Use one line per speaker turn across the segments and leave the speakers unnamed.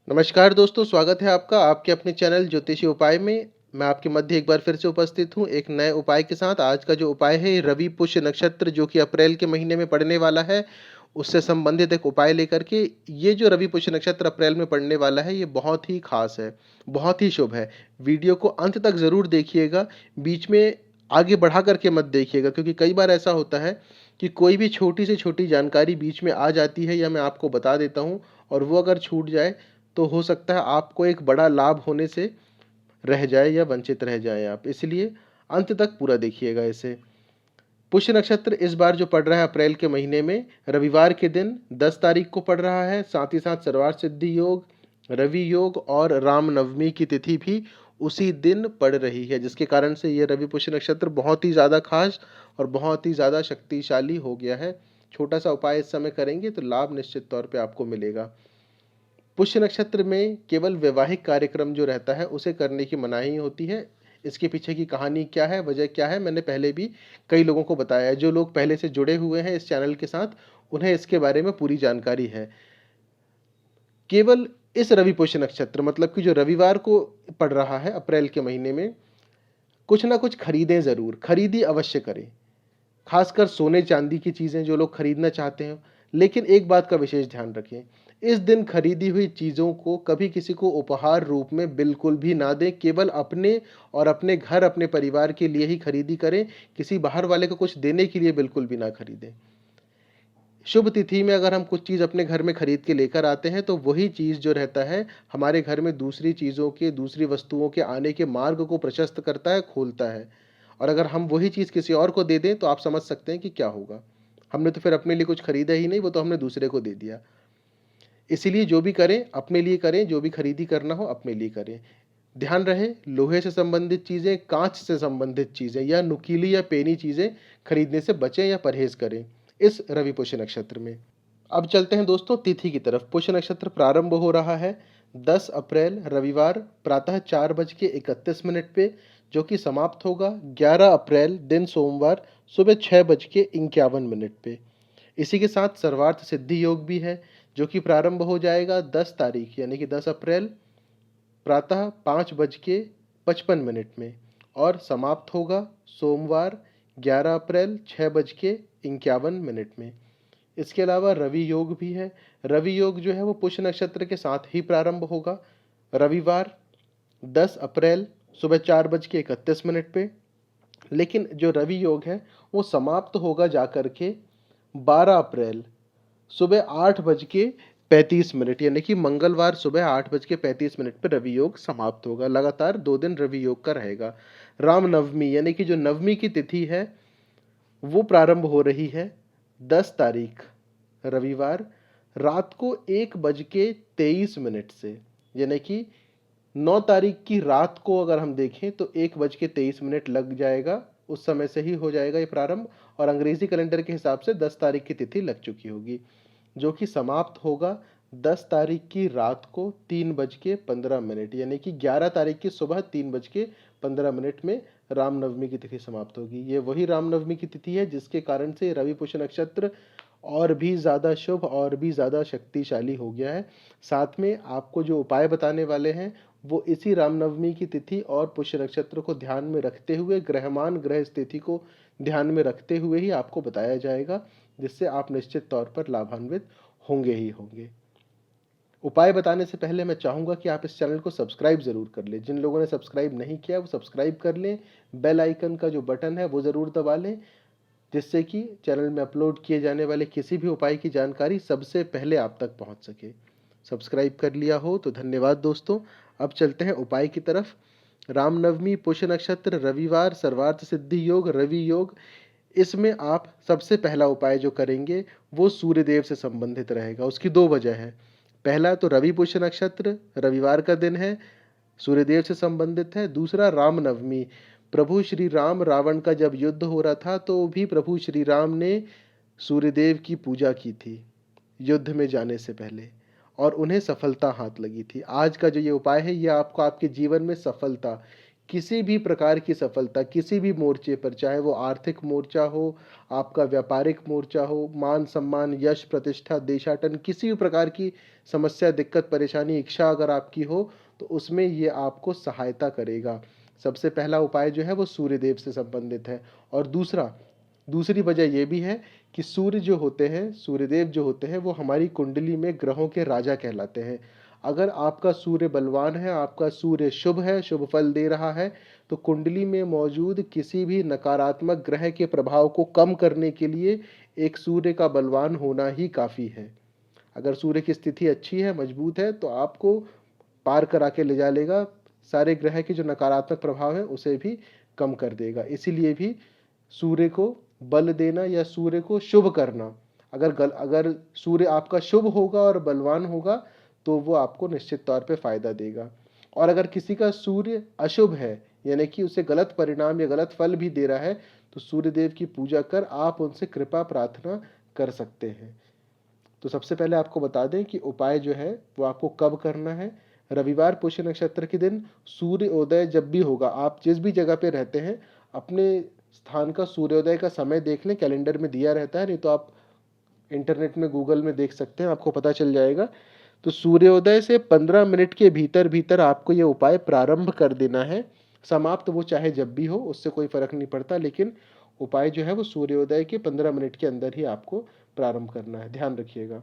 नमस्कार दोस्तों, स्वागत है आपका आपके अपने चैनल ज्योतिषी उपाय में। मैं आपके मध्य एक बार फिर से उपस्थित हूँ एक नए उपाय के साथ। आज का जो उपाय है रवि पुष्य नक्षत्र जो कि अप्रैल के महीने में पड़ने वाला है, उससे संबंधित एक उपाय लेकर के। ये जो रवि पुष्य नक्षत्र अप्रैल में पड़ने वाला है ये बहुत ही खास है, बहुत ही शुभ है। वीडियो को अंत तक ज़रूर देखिएगा, बीच में आगे बढ़ा करके मत देखिएगा, क्योंकि कई बार ऐसा होता है कि कोई भी छोटी से छोटी जानकारी बीच में आ जाती है या मैं आपको बता देता हूँ और वो अगर छूट जाए तो हो सकता है आपको एक बड़ा लाभ होने से रह जाए या वंचित रह जाए आप। इसलिए अंत तक पूरा देखिएगा इसे। पुष्य नक्षत्र इस बार जो पड़ रहा है अप्रैल के महीने में रविवार के दिन 10 तारीख को पड़ रहा है। साथ ही साथ सर्वार्थ सिद्धि योग, रवि योग और राम नवमी की तिथि भी उसी दिन पड़ रही है, जिसके कारण से ये रवि पुष्य नक्षत्र बहुत ही ज़्यादा खास और बहुत ही ज़्यादा शक्तिशाली हो गया है। छोटा सा उपाय इस समय करेंगे तो लाभ निश्चित तौर पे आपको मिलेगा। पुष्य नक्षत्र में केवल वैवाहिक कार्यक्रम जो रहता है उसे करने की मनाही होती है। इसके पीछे की कहानी क्या है, वजह क्या है, मैंने पहले भी कई लोगों को बताया है। जो लोग पहले से जुड़े हुए हैं इस चैनल के साथ उन्हें इसके बारे में पूरी जानकारी है। केवल इस रवि पुष्य नक्षत्र मतलब कि जो रविवार को पड़ रहा है अप्रैल के महीने में, कुछ ना कुछ खरीदें, ज़रूर खरीदी अवश्य करें। खासकर सोने चांदी की चीज़ें जो लोग खरीदना चाहते हैं। लेकिन एक बात का विशेष ध्यान रखें, इस दिन खरीदी हुई चीज़ों को कभी किसी को उपहार रूप में बिल्कुल भी ना दें। केवल अपने और अपने घर, अपने परिवार के लिए ही खरीदी करें। किसी बाहर वाले को कुछ देने के लिए बिल्कुल भी ना खरीदें। शुभ तिथि में अगर हम कुछ चीज़ अपने घर में खरीद के लेकर आते हैं तो वही चीज़ जो रहता है हमारे घर में दूसरी चीज़ों के, दूसरी वस्तुओं के आने के मार्ग को प्रशस्त करता है, खोलता है। और अगर हम वही चीज़ किसी और को दे दें तो आप समझ सकते हैं कि क्या होगा। हमने तो फिर अपने लिए कुछ खरीदा ही नहीं, वो तो हमने दूसरे को दे दिया। इसीलिए जो भी करें अपने लिए करें, जो भी खरीदी करना हो अपने लिए करें। ध्यान रहे, लोहे से संबंधित चीज़ें, कांच से संबंधित चीज़ें या नुकीली या पेनी चीज़ें खरीदने से बचें या परहेज करें इस रवि पुष्य नक्षत्र में। अब चलते हैं दोस्तों तिथि की तरफ। पुष्य नक्षत्र प्रारंभ हो रहा है 10 अप्रैल रविवार प्रातः 4:31 पे, जो कि समाप्त होगा 11 अप्रैल दिन सोमवार सुबह 6:51 पे। इसी के साथ सर्वार्थ सिद्धि योग भी है, जो कि प्रारंभ हो जाएगा 10 तारीख यानी कि 10 अप्रैल प्रातः 5:55 में और समाप्त होगा सोमवार 11 अप्रैल 6:51 में। इसके अलावा रवि योग भी है। रवि योग जो है वो पुष्य नक्षत्र के साथ ही प्रारंभ होगा रविवार 10 अप्रैल सुबह 4:31 पे। लेकिन जो रवि योग है वो समाप्त होगा जाकर के 12 अप्रैल सुबह 8:35 यानी कि मंगलवार सुबह 8:35 पर रवि योग समाप्त होगा। लगातार 2 दिन रवि योग का रहेगा। रामनवमी यानी कि जो नवमी की तिथि है वो प्रारंभ हो रही है 10 तारीख रविवार रात को 1:23 से, यानी कि 9 तारीख की रात को अगर हम देखें तो 1:23 लग जाएगा। उस समय से ही हो जाएगा ये प्रारंभ और अंग्रेजी कैलेंडर के हिसाब से 10 तारीख की तिथि लग चुकी होगी, जो कि समाप्त होगा 10 तारीख की रात को 3:15 यानी कि 11 तारीख की सुबह 3:15 में रामनवमी की तिथि समाप्त होगी। ये वही रामनवमी की तिथि है जिसके कारण से रवि पुष्य नक्षत्र और भी ज़्यादा शुभ और भी ज़्यादा शक्तिशाली हो गया है। साथ में आपको जो उपाय बताने वाले हैं वो इसी रामनवमी की तिथि और पुष्य नक्षत्र को ध्यान में रखते हुए, ग्रहमान ग्रह स्थिति को ध्यान में रखते हुए ही आपको बताया जाएगा, जिससे आप निश्चित तौर पर लाभान्वित होंगे ही होंगे। उपाय बताने से पहले मैं चाहूँगा कि आप इस चैनल को सब्सक्राइब ज़रूर कर लें। जिन लोगों ने सब्सक्राइब नहीं किया वो सब्सक्राइब कर लें। बेल आइकन का जो बटन है वो ज़रूर दबा लें, जिससे कि चैनल में अपलोड किए जाने वाले किसी भी उपाय की जानकारी सबसे पहले आप तक पहुंच सके। सब्सक्राइब कर लिया हो तो धन्यवाद दोस्तों। अब चलते हैं उपाय की तरफ। रामनवमी, पुष्य नक्षत्र, रविवार, सर्वार्थ सिद्धि योग, रवि योग, इसमें आप सबसे पहला उपाय जो करेंगे वो सूर्यदेव से संबंधित रहेगा। उसकी दो वजह है। पहला तो रवि पुष्य नक्षत्र रविवार का दिन है, सूर्यदेव से संबंधित है। दूसरा रामनवमी, प्रभु श्री राम रावण का जब युद्ध हो रहा था तो भी प्रभु श्री राम ने सूर्यदेव की पूजा की थी युद्ध में जाने से पहले और उन्हें सफलता हाथ लगी थी। आज का जो ये उपाय है ये आपको आपके जीवन में सफलता, किसी भी प्रकार की सफलता किसी भी मोर्चे पर, चाहे वो आर्थिक मोर्चा हो, आपका व्यापारिक मोर्चा हो, मान सम्मान, यश, प्रतिष्ठा, देशाटन, किसी भी प्रकार की समस्या, दिक्कत, परेशानी, इच्छा अगर आपकी हो तो उसमें ये आपको सहायता करेगा। सबसे पहला उपाय जो है वो सूर्यदेव से संबंधित है। और दूसरी वजह ये भी है कि सूर्य जो होते हैं, सूर्यदेव जो होते हैं, वो हमारी कुंडली में ग्रहों के राजा कहलाते हैं। अगर आपका सूर्य बलवान है, आपका सूर्य शुभ है, शुभ फल दे रहा है, तो कुंडली में मौजूद किसी भी नकारात्मक ग्रह के प्रभाव को कम करने के लिए एक सूर्य का बलवान होना ही काफ़ी है। अगर सूर्य की स्थिति अच्छी है, मजबूत है, तो आपको पार करा के ले जा लेगा, सारे ग्रह के जो नकारात्मक प्रभाव है उसे भी कम कर देगा। इसीलिए भी सूर्य को बल देना या सूर्य को शुभ करना, अगर सूर्य आपका शुभ होगा और बलवान होगा तो वो आपको निश्चित तौर पे फायदा देगा। और अगर किसी का सूर्य अशुभ है, यानी कि उसे गलत परिणाम या गलत फल भी दे रहा है, तो सूर्यदेव की पूजा कर आप उनसे कृपा प्रार्थना कर सकते हैं। तो सबसे पहले आपको बता दें कि उपाय जो है वो आपको कब करना है। रविवार पुष्य नक्षत्र के दिन सूर्योदय जब भी होगा, आप जिस भी जगह पे रहते हैं अपने स्थान का सूर्योदय का समय देख लें, कैलेंडर में दिया रहता है, नहीं तो आप इंटरनेट में गूगल में देख सकते हैं, आपको पता चल जाएगा। तो सूर्योदय से 15 मिनट के भीतर भीतर आपको ये उपाय प्रारंभ कर देना है। समाप्त वो चाहे जब भी हो, उससे कोई फर्क नहीं पड़ता, लेकिन उपाय जो है वो सूर्योदय के 15 मिनट के अंदर ही आपको प्रारंभ करना है, ध्यान रखिएगा।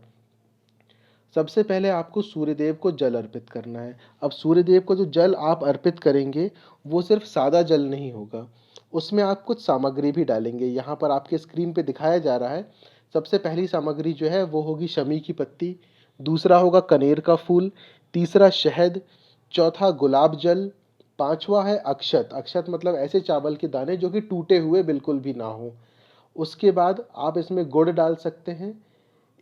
सबसे पहले आपको सूर्यदेव को जल अर्पित करना है। अब सूर्यदेव को जो जल आप अर्पित करेंगे वो सिर्फ सादा जल नहीं होगा, उसमें आप कुछ सामग्री भी डालेंगे। यहाँ पर आपके स्क्रीन पे दिखाया जा रहा है। सबसे पहली सामग्री जो है वो होगी शमी की पत्ती, दूसरा होगा कनेर का फूल, तीसरा शहद, चौथा गुलाब जल, पांचवा है अक्षत। अक्षत मतलब ऐसे चावल के दाने जो कि टूटे हुए बिल्कुल भी ना हो। उसके बाद आप इसमें गुड़ डाल सकते हैं।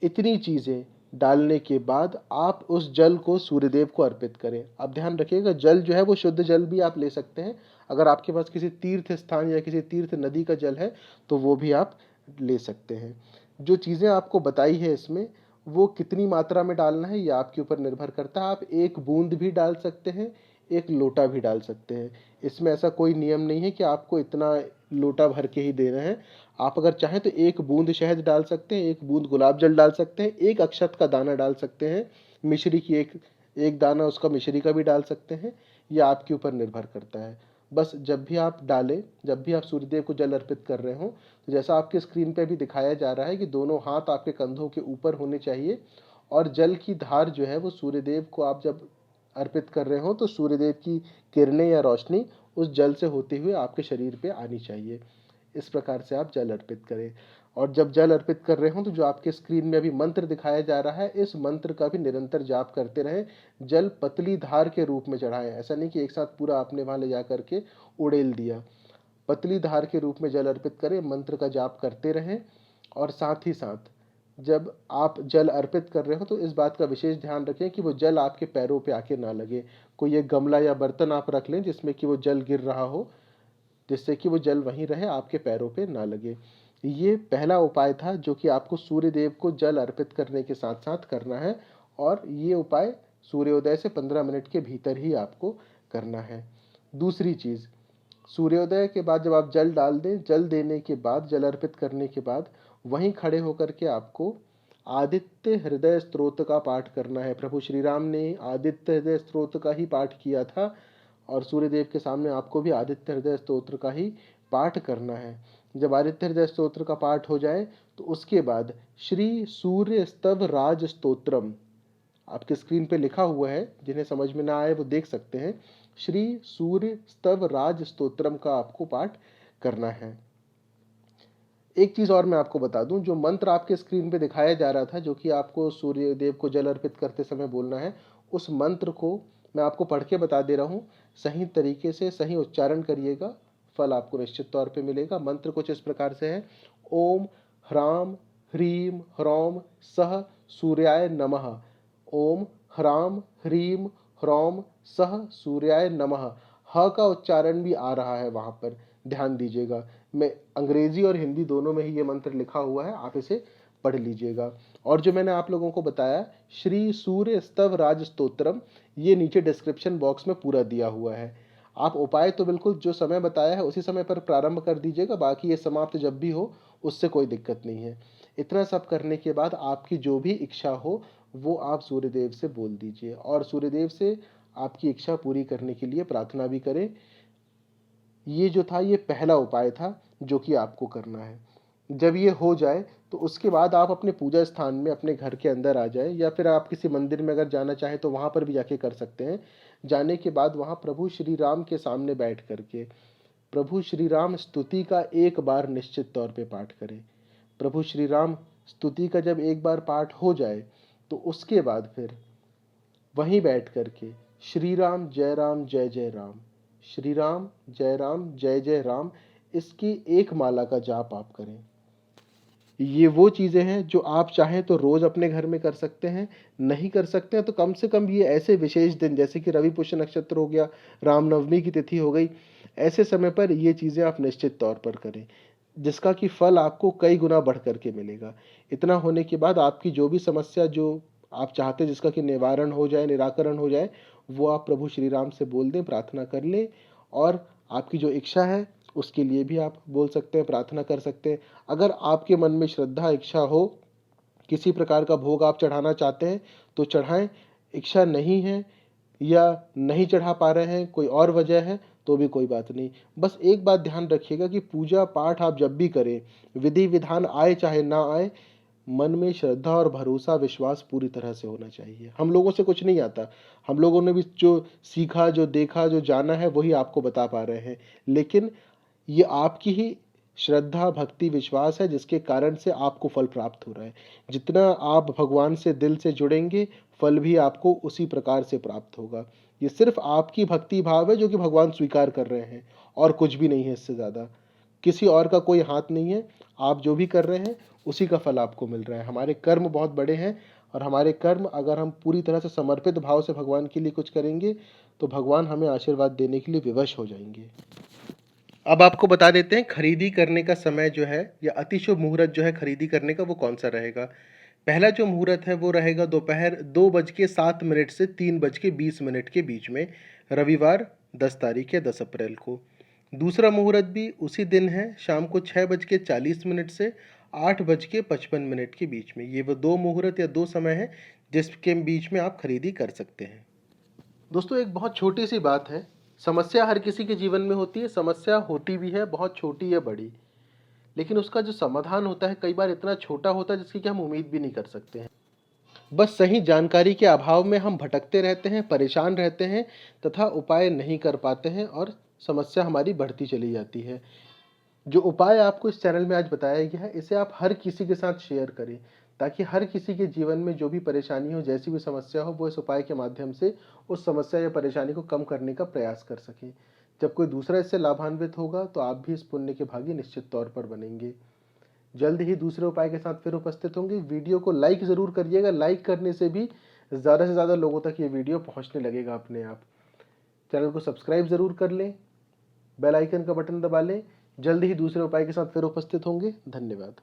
इतनी चीज़ें डालने के बाद आप उस जल को सूर्यदेव को अर्पित करें। अब ध्यान रखिएगा, जल जो है वो शुद्ध जल भी आप ले सकते हैं। अगर आपके पास किसी तीर्थ स्थान या किसी तीर्थ नदी का जल है तो वो भी आप ले सकते हैं। जो चीज़ें आपको बताई है इसमें, वो कितनी मात्रा में डालना है ये आपके ऊपर निर्भर करता है। आप एक बूंद भी डाल सकते हैं, एक लोटा भी डाल सकते हैं। इसमें ऐसा कोई नियम नहीं है कि आपको इतना लोटा भर के ही देना है। आप अगर चाहें तो एक बूंद शहद डाल सकते हैं, एक बूंद गुलाब जल डाल सकते हैं, एक अक्षत का दाना डाल सकते हैं, मिश्री की एक एक दाना उसका मिश्री का भी डाल सकते हैं। यह आपके ऊपर निर्भर करता है। बस जब भी आप डालें, जब भी आप सूर्यदेव को जल अर्पित कर रहे हो, तो जैसा आपके स्क्रीन पे भी दिखाया जा रहा है कि दोनों हाथ आपके कंधों के ऊपर होने चाहिए, और जल की धार जो है वो सूर्यदेव को आप जब अर्पित कर रहे हो तो सूर्यदेव की किरणें या रोशनी उस जल से होते हुए आपके शरीर पे आनी चाहिए। इस प्रकार से आप जल अर्पित करें। और जब जल अर्पित कर रहे हो तो जो आपके स्क्रीन में अभी मंत्र दिखाया जा रहा है, इस मंत्र का भी निरंतर जाप करते रहें। जल पतली धार के रूप में चढ़ाएं, ऐसा नहीं कि एक साथ पूरा आपने वहां ले जा करके उड़ेल दिया। पतली धार के रूप में जल अर्पित करें, मंत्र का जाप करते रहें। और साथ ही साथ जब आप जल अर्पित कर रहे हो तो इस बात का विशेष ध्यान रखें कि वो जल आपके पैरों पे आके ना लगे। कोई एक गमला या बर्तन आप रख लें जिसमें कि वो जल गिर रहा हो, जिससे कि वो जल वहीं रहे, आपके पैरों पे ना लगे। ये पहला उपाय था जो कि आपको सूर्य देव को जल अर्पित करने के साथ साथ करना है, और ये उपाय सूर्योदय से 15 मिनट के भीतर ही आपको करना है। दूसरी चीज़, सूर्योदय के बाद जब आप जल डाल दें, जल देने के बाद, जल अर्पित करने के बाद वहीं खड़े होकर के आपको आदित्य हृदय स्तोत्र का पाठ करना है। प्रभु श्री राम ने आदित्य हृदय स्तोत्र का ही पाठ किया था, और सूर्यदेव के सामने आपको भी आदित्य हृदय स्तोत्र का ही पाठ करना है। जब आदित्य हृदय स्तोत्र का पाठ हो जाए तो उसके बाद श्री सूर्य स्तव राज स्तोत्रम, आपके स्क्रीन पे लिखा हुआ है, जिन्हें समझ में ना आए वो देख सकते हैं। श्री सूर्य स्तव राज स्तोत्रम का आपको पाठ करना है। एक चीज और मैं आपको बता दूं, जो मंत्र आपके स्क्रीन पे दिखाया जा रहा था जो कि आपको सूर्य देव को जल अर्पित करते समय बोलना है, उस मंत्र को मैं आपको पढ़ के बता दे रहा हूं। सही तरीके से सही उच्चारण करिएगा, फल आपको निश्चित तौर पे मिलेगा। मंत्र कुछ इस प्रकार से है: ओम ह्राम ह्रीम ह्रौम सह सूर्याय नमः। ओम ह्राम ह्रीम ह्रौम सह सूर्याय नमः। ह का उच्चारण भी आ रहा है वहां पर, ध्यान दीजिएगा। मैं अंग्रेजी और हिंदी दोनों में ही ये मंत्र लिखा हुआ है, आप इसे पढ़ लीजिएगा। और जो मैंने आप लोगों को बताया श्री सूर्य स्तव राज स्तोत्रम, ये नीचे डिस्क्रिप्शन बॉक्स में पूरा दिया हुआ है। आप उपाय तो बिल्कुल जो समय बताया है उसी समय पर प्रारंभ कर दीजिएगा, बाकी ये समाप्त जब भी हो उससे कोई दिक्कत नहीं है। इतना सब करने के बाद आपकी जो भी इच्छा हो वो आप सूर्यदेव से बोल दीजिए और सूर्यदेव से आपकी इच्छा पूरी करने के लिए प्रार्थना भी करें। ये जो था ये पहला उपाय था जो कि आपको करना है। जब ये हो जाए तो उसके बाद आप अपने पूजा स्थान में अपने घर के अंदर आ जाएं या फिर आप किसी मंदिर में अगर जाना चाहें तो वहाँ पर भी जाके कर सकते हैं। जाने के बाद वहाँ प्रभु श्री राम के सामने बैठ करके प्रभु श्री राम स्तुति का एक बार निश्चित तौर पे पाठ करें। प्रभु श्री राम स्तुति का जब एक बार पाठ हो जाए तो उसके बाद फिर वहीं बैठ करके श्री राम जय जय राम, श्री राम जय जय राम, इसकी एक माला का जाप आप करें। ये वो चीज़ें हैं जो आप चाहें तो रोज़ अपने घर में कर सकते हैं, नहीं कर सकते हैं तो कम से कम ये ऐसे विशेष दिन जैसे कि रवि पुष्य नक्षत्र हो गया, रामनवमी की तिथि हो गई, ऐसे समय पर ये चीज़ें आप निश्चित तौर पर करें, जिसका कि फल आपको कई गुना बढ़ कर के मिलेगा। इतना होने के बाद आपकी जो भी समस्या जो आप चाहते हैं जिसका कि निवारण हो जाए, निराकरण हो जाए, वो आप प्रभु श्री राम से बोल दें, प्रार्थना कर लें और आपकी जो इच्छा है उसके लिए भी आप बोल सकते हैं, प्रार्थना कर सकते हैं। अगर आपके मन में श्रद्धा इच्छा हो, किसी प्रकार का भोग आप चढ़ाना चाहते हैं तो चढ़ाएं, इच्छा नहीं है या नहीं चढ़ा पा रहे हैं, कोई और वजह है तो भी कोई बात नहीं। बस एक बात ध्यान रखिएगा कि पूजा पाठ आप जब भी करें, विधि विधान आए चाहे ना आए, मन में श्रद्धा और भरोसा विश्वास पूरी तरह से होना चाहिए। हम लोगों से कुछ नहीं आता, हम लोगों ने भी जो सीखा, जो देखा, जो जाना है वही आपको बता पा रहे हैं, लेकिन ये आपकी ही श्रद्धा भक्ति विश्वास है जिसके कारण से आपको फल प्राप्त हो रहा है। जितना आप भगवान से दिल से जुड़ेंगे फल भी आपको उसी प्रकार से प्राप्त होगा। ये सिर्फ आपकी भक्ति भाव है जो कि भगवान स्वीकार कर रहे हैं और कुछ भी नहीं है इससे ज़्यादा। किसी और का कोई हाथ नहीं है, आप जो भी कर रहे हैं उसी का फल आपको मिल रहा है। हमारे कर्म बहुत बड़े हैं और हमारे कर्म अगर हम पूरी तरह से समर्पित भाव से भगवान के लिए कुछ करेंगे तो भगवान हमें आशीर्वाद देने के लिए विवश हो जाएंगे। अब आपको बता देते हैं खरीदी करने का समय जो है या अति शुभ मुहूर्त जो है खरीदी करने का वो कौन सा रहेगा। पहला जो मुहूर्त है वो रहेगा दोपहर 2:07 से 3:20 के बीच में, रविवार 10 तारीख या 10 अप्रैल को। दूसरा मुहूर्त भी उसी दिन है, शाम को 6:40 से 8:55 के बीच में। ये वो दो मुहूर्त या दो समय है जिसके बीच में आप खरीदी कर सकते हैं। दोस्तों एक बहुत छोटी सी बात है, समस्या हर किसी के जीवन में होती है, समस्या होती भी है बहुत छोटी या बड़ी, लेकिन उसका जो समाधान होता है कई बार इतना छोटा होता है जिसकी कि हम उम्मीद भी नहीं कर सकते हैं। बस सही जानकारी के अभाव में हम भटकते रहते हैं, परेशान रहते हैं तथा उपाय नहीं कर पाते हैं और समस्या हमारी बढ़ती चली जाती है। जो उपाय आपको इस चैनल में आज बताया गया है इसे आप हर किसी के साथ शेयर करें ताकि हर किसी के जीवन में जो भी परेशानी हो, जैसी भी समस्या हो, वो इस उपाय के माध्यम से उस समस्या या परेशानी को कम करने का प्रयास कर सकें। जब कोई दूसरा इससे लाभान्वित होगा तो आप भी इस पुण्य के भागी निश्चित तौर पर बनेंगे। जल्द ही दूसरे उपाय के साथ फिर उपस्थित होंगे। वीडियो को लाइक ज़रूर करिएगा, लाइक करने से भी ज़्यादा से ज़्यादा लोगों तक ये वीडियो पहुँचने लगेगा अपने आप। चैनल को सब्सक्राइब ज़रूर कर लें, बेल आइकन का बटन दबा लें। जल्द ही दूसरे उपाय के साथ फिर उपस्थित होंगे। धन्यवाद।